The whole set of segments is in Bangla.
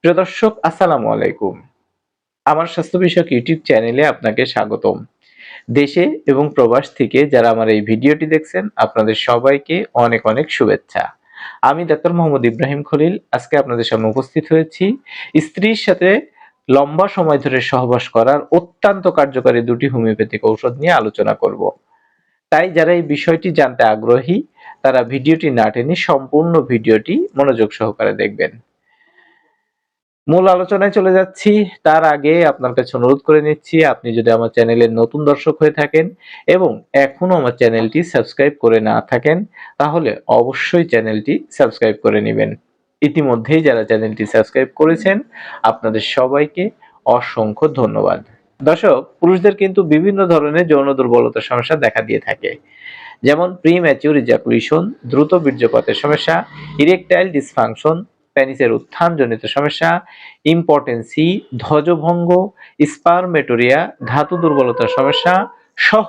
প্রিয় দর্শক, আসসালামু আলাইকুম। আমার স্বাস্থ্য বিষয়ক ইউটিউব চ্যানেলে আপনাকে স্বাগতম। দেশে এবং প্রবাস থেকে যারা আমার এই ভিডিওটি দেখছেন, আপনাদের সবাইকে অনেক অনেক শুভেচ্ছা। আমি ডাক্তার মোহাম্মদ ইব্রাহিম খলিল আজকে আপনাদের সামনে উপস্থিত হয়েছি স্ত্রীর সাথে লম্বা সময় ধরে সহবাস করার অত্যন্ত কার্যকারী দুটি হোমিওপ্যাথিক ঔষধ নিয়ে আলোচনা করব। তাই যারা এই বিষয়টি জানতে আগ্রহী তারা ভিডিওটি না টেনে সম্পূর্ণ ভিডিওটি মনোযোগ সহকারে দেখবেন। মূল আলোচনায় চলে যাচ্ছি তার আগে আপনার কাছে অনুরোধ করে নিচ্ছি, আপনি যদি আমার চ্যানেলের নতুন দর্শক হয়ে থাকেন এবং এখনো আমার চ্যানেলটি সাবস্ক্রাইব করে না থাকেন, তাহলে অবশ্যই চ্যানেলটি সাবস্ক্রাইব করে নেবেন। ইতিমধ্যেই যারা চ্যানেলটি সাবস্ক্রাইব করেছেন আপনাদের সবাইকে অসংখ্য ধন্যবাদ। দর্শক, পুরুষদের কিন্তু বিভিন্ন ধরনের যৌন দুর্বলতার সমস্যা দেখা দিয়ে থাকে, যেমন প্রিম্যাচিউর ইজাকুলেশন, দ্রুত বীর্যপাতের সমস্যা, ইরেকটাইল ডিসফাংশন, পেনিসের উত্থানজনিত সমস্যা, ইম্পটেন্সি, ধ্বজভঙ্গ, স্পারমেটোরিয়া, ধাতু দুর্বলতার সমস্যা সহ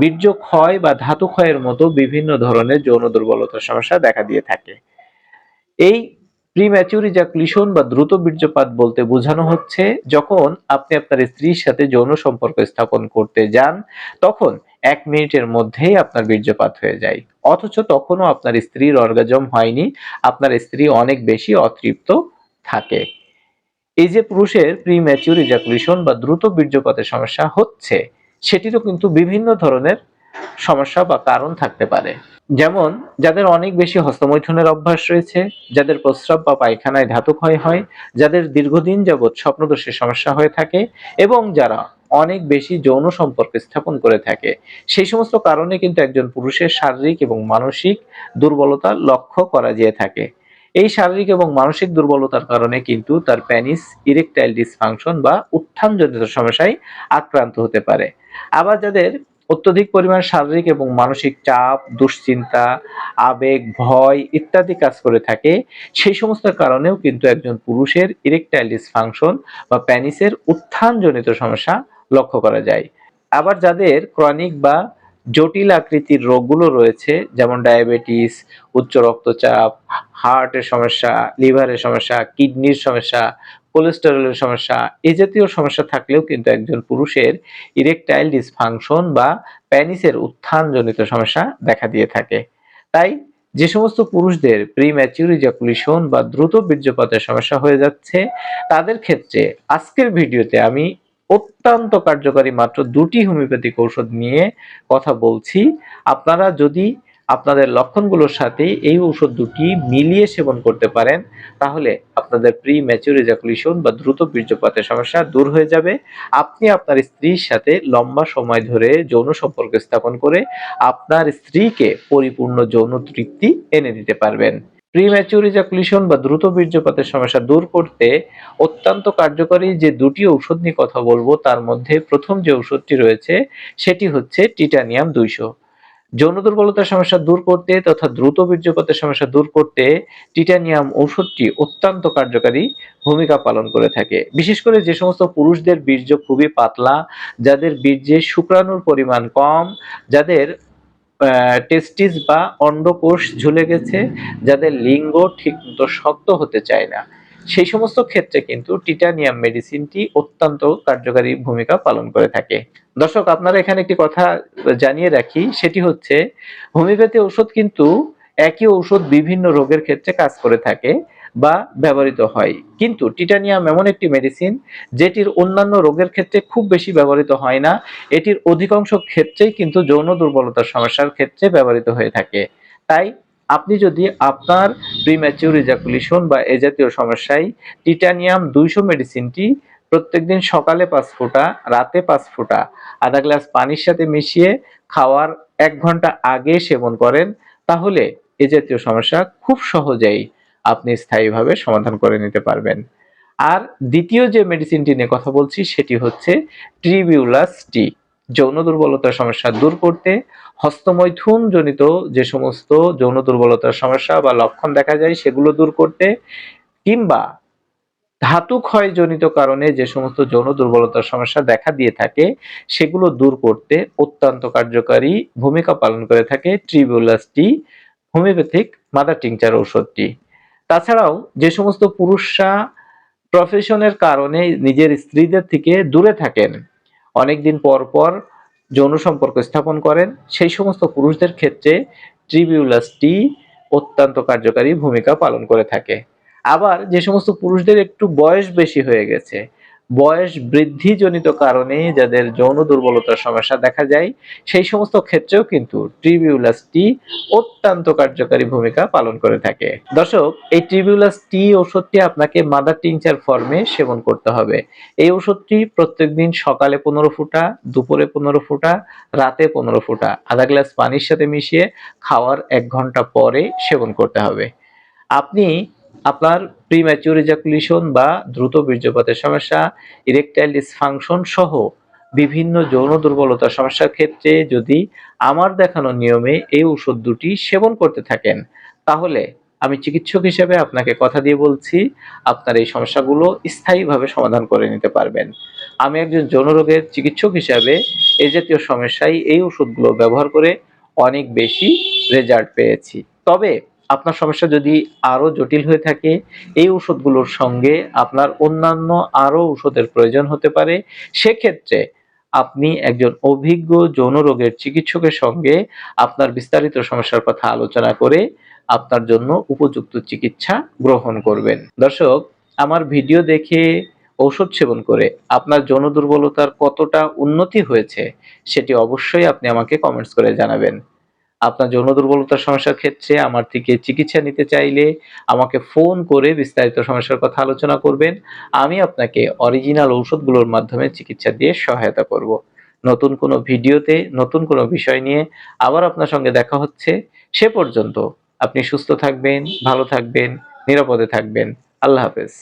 বীর্য ক্ষয় বা ধাতু ক্ষয়ের মতো বিভিন্ন ধরনের যৌন দুর্বলতার সমস্যা দেখা দিয়ে থাকে। এই প্রিম্যাচিউর ইজাকুলেশন বা দ্রুত বীর্যপাত বলতে বোঝানো হচ্ছে যখন আপনি আপনার স্ত্রীর সাথে যৌন সম্পর্ক স্থাপন করতে যান, তখন 1 মিনিটের মধ্যেই আপনার বীর্যপাত হয়ে যায়, অথচ তখনও আপনার স্ত্রীর অর্গাজম হয়নি, আপনার স্ত্রী অনেক বেশি অতৃপ্ত থাকে। এই যে পুরুষের প্রিম্যাচিউর ইজাকুলেশন বা দ্রুত বীর্যপাতের সমস্যা হচ্ছে, সেটিরও কিন্তু বিভিন্ন ধরনের সমস্যা বা কারণ থাকতে পারে। যেমন যাদের অনেক বেশি হস্তমৈথুনের অভ্যাস রয়েছে, যাদের প্রস্রাব বা পায়খানায় ধাতু ক্ষয় হয়, যাদের দীর্ঘদিন যাবৎ স্বপ্নদোষের সমস্যা হয়ে থাকে এবং যারা অনেক বেশি যৌন সম্পর্ক স্থাপন করে থাকে, সেই সমস্ত কারণে কিন্তু একজন পুরুষের শারীরিক এবং মানসিক দুর্বলতা লক্ষ্য করা যেয়ে থাকে। এই শারীরিক এবং মানসিক দুর্বলতার কারণে কিন্তু তার পেনিস ইরেকটাইল ডিসফাংশন বা উত্থানজনিত সমস্যায় আক্রান্ত হতে পারে। আবার যাদের অত্যধিক পরিমাণ শারীরিক এবং মানসিক চাপ, দুশ্চিন্তা, আবেগ, ভয় ইত্যাদি কাজ করে থাকে, সেই সমস্ত কারণেও কিন্তু একজন পুরুষের ইরেকটাইল ডিসফাংশন বা পেনিসের উত্থানজনিত সমস্যা লক্ষ্য করা যায়। আবার যাদের ক্রনিক বা জটিল আকৃতির রোগগুলো রয়েছে, যেমন ডায়াবেটিস, উচ্চ রক্তচাপ, হার্টের সমস্যা, লিভারের সমস্যা, কিডনির সমস্যা, কোলেস্টেরলের সমস্যা, এই জাতীয় সমস্যা থাকলেও কিন্তু একজন পুরুষের ইরেকটাইল ডিসফাংশন বা পেনিসের উত্থানজনিত সমস্যা দেখা দিয়ে থাকে। তাই যে সমস্ত পুরুষদের প্রিম্যাচিউর ইজাকুলেশন বা দ্রুত বীর্যপাতের সমস্যা হয়ে যাচ্ছে, তাদের ক্ষেত্রে আজকের ভিডিওতে আমি অত্যন্ত কার্যকারী মাত্র 2টি হোমিওপ্যাথিক ঔষধ নিয়ে কথা বলছি। আপনারা যদি আপনাদের লক্ষণগুলোর সাথে এই ঔষধ দুটি মিলিয়ে সেবন করতে পারেন, তাহলে আপনাদের প্রিম্যাচিউর ইজাকুলেশন বা দ্রুত বীর্যপাতের সমস্যা দূর হয়ে যাবে। আপনি আপনার স্ত্রীর সাথে লম্বা সময় ধরে যৌন সম্পর্ক স্থাপন করে আপনার স্ত্রীকে পরিপূর্ণ যৌন তৃপ্তি এনে দিতে পারবেন। প্রিম্যাচিউর ইজাকুলেশন বা দ্রুত বীর্যপাতের সমস্যা দূর করতে অত্যন্ত কার্যকরী যে 2টি ঔষধ নিয়ে কথা বলবো, তার মধ্যে প্রথম যে ঔষধটি রয়েছে সেটি হচ্ছে টিটানিয়াম 200। যৌন দুর্বলতার সমস্যা দূর করতে তথা দ্রুত বীর্যপাতের সমস্যা দূর করতে টিটানিয়াম ঔষধটি অত্যন্ত কার্যকারী ভূমিকা পালন করে থাকে। বিশেষ করে যে সমস্ত পুরুষদের বীর্য খুবই পাতলা, যাদের বীর্যে শুক্রাণুর পরিমাণ কম, যাদের টেস্টিস বা অন্ডকোষ ঝুলে গেছে, যাদের লিঙ্গ ঠিকমতো শক্ত হতে চায় না, সেই সমস্ত ক্ষেত্রে কিন্তু টিটানিয়াম মেডিসিনটি অত্যন্ত কার্যকারী ভূমিকা পালন করে থাকে। দর্শক, আপনারা এখানে একটি কথা জানিয়ে রাখি, সেটি হচ্ছে হোমিওপ্যাথি ঔষধ কিন্তু একই ঔষধ বিভিন্ন রোগের ক্ষেত্রে কাজ করে থাকে বা ব্যবহৃত হয়, কিন্তু টিটানিয়াম এমন একটি মেডিসিন যেটির অন্যান্য রোগের ক্ষেত্রে খুব বেশি ব্যবহৃত হয় না। এটির অধিকাংশ ক্ষেত্রেই কিন্তু যৌন দুর্বলতার সমস্যার ক্ষেত্রে ব্যবহৃত হয়ে থাকে। তাই আপনি যদি আপনার প্রিম্যাচিউর ইজাকুলেশন বা এ জাতীয় সমস্যায় টিটানিয়াম 200 মেডিসিনটি প্রত্যেকদিন সকালে 5 ফোঁটা, রাতে 5 ফোঁটা আধা গ্লাস পানির সাথে মিশিয়ে খাওয়ার 1 ঘন্টা আগে সেবন করেন, তাহলে এ জাতীয় সমস্যা খুব সহজেই আপনি স্থায়ীভাবে সমাধান করে নিতে পারবেন। আর দ্বিতীয় যে মেডিসিনটি নিয়ে কথা বলছি সেটি হচ্ছে ট্রিবিউলাস টি। যৌন দুর্বলতার সমস্যা দূর করতে, হস্তমৈথুন জনিত যে সমস্ত যৌন দুর্বলতার সমস্যা বা লক্ষণ দেখা যায় সেগুলো দূর করতে, কিংবা ধাতু ক্ষয়জনিত কারণে যে সমস্ত যৌন দুর্বলতার সমস্যা দেখা দিয়ে থাকে সেগুলো দূর করতে অত্যন্ত কার্যকারী ভূমিকা পালন করে থাকে ট্রিবিউলাস টি হোমিওপ্যাথিক মাদার টিংচার ঔষধটি। তাছাড়াও যে সমস্ত পুরুষরা প্রফেশনের কারণে নিজের স্ত্রীদের থেকে দূরে থাকেন, অনেকদিন পর পর যৌন সম্পর্ক স্থাপন করেন, সেই সমস্ত পুরুষদের ক্ষেত্রে ট্রিবিউলাস টি অত্যন্ত কার্যকারী ভূমিকা পালন করে থাকে। আবার যে সমস্ত পুরুষদের একটু বয়স বেশি হয়ে গেছে, বয়স বৃদ্ধিজনিত কারণে যাদের যৌন দুর্বলতার সমস্যা দেখা যায়, সেই সমস্ত ক্ষেত্রেও কিন্তু ট্রিবিউলাস টি অত্যন্ত কার্যকারী ভূমিকা পালন করে থাকে। দর্শক, এই ট্রিবিউলাস টি ওষুধটি আপনাকে মাদার টিংচার ফর্মে সেবন করতে হবে। এই ওষুধটি প্রত্যেকদিন সকালে 15 ফোঁটা, দুপুরে 15 ফোঁটা, রাতে 15 ফোঁটা আধা গ্লাস পানির সাথে মিশিয়ে খাওয়ার 1 ঘন্টা পরে সেবন করতে হবে। আপনি আপনার প্রিম্যাচিউর ইজাকুলেশন বা দ্রুত বীর্যপাতের সমস্যা, ইরেকটাইল ডিসফাংশন সহ বিভিন্ন যৌন দুর্বলতার সমস্যার ক্ষেত্রে যদি আমার দেখানো নিয়মে এই ওষুধ দুটি সেবন করতে থাকেন, তাহলে আমি চিকিৎসক হিসেবে আপনাকে কথা দিয়ে বলছি, আপনার এই সমস্যাগুলো স্থায়ীভাবে সমাধান করে নিতে পারবেন। আমি একজন যৌন রোগের চিকিৎসক হিসাবে এই জাতীয় সমস্যায় এই ওষুধগুলো ব্যবহার করে অনেক বেশি রেজাল্ট পেয়েছি। তবে আপনার সমস্যা যদি আরো জটিল হয়ে থাকে, এই ওষুধগুলোর সঙ্গে আপনার অন্যান্য আরো ওষুধের প্রয়োজন হতে পারে। সেক্ষেত্রে আপনি একজন অভিজ্ঞ যৌন রোগের চিকিৎসকের সঙ্গে আপনার বিস্তারিত সমস্যার কথা আলোচনা করে আপনার জন্য উপযুক্ত চিকিৎসা গ্রহণ করবেন। দর্শক, আমার ভিডিও দেখে ঔষধ সেবন করে আপনার যৌন দুর্বলতার কতটা উন্নতি হয়েছে সেটি অবশ্যই আপনি আমাকে কমেন্টস করে জানাবেন। আপনার যৌন দুর্বলতার সমস্যার ক্ষেত্রে আমার থেকে চিকিৎসা নিতে চাইলে আমাকে ফোন করে বিস্তারিত সমস্যার কথা আলোচনা করবেন। আমি আপনাকে অরিজিনাল ঔষধগুলোর মাধ্যমে চিকিৎসা দিয়ে সহায়তা করব। নতুন কোনো ভিডিওতে নতুন কোনো বিষয় নিয়ে আবার আপনার সঙ্গে দেখা হচ্ছে। সে পর্যন্ত আপনি সুস্থ থাকবেন, ভালো থাকবেন, নিরাপদে থাকবেন। আল্লাহ হাফেজ।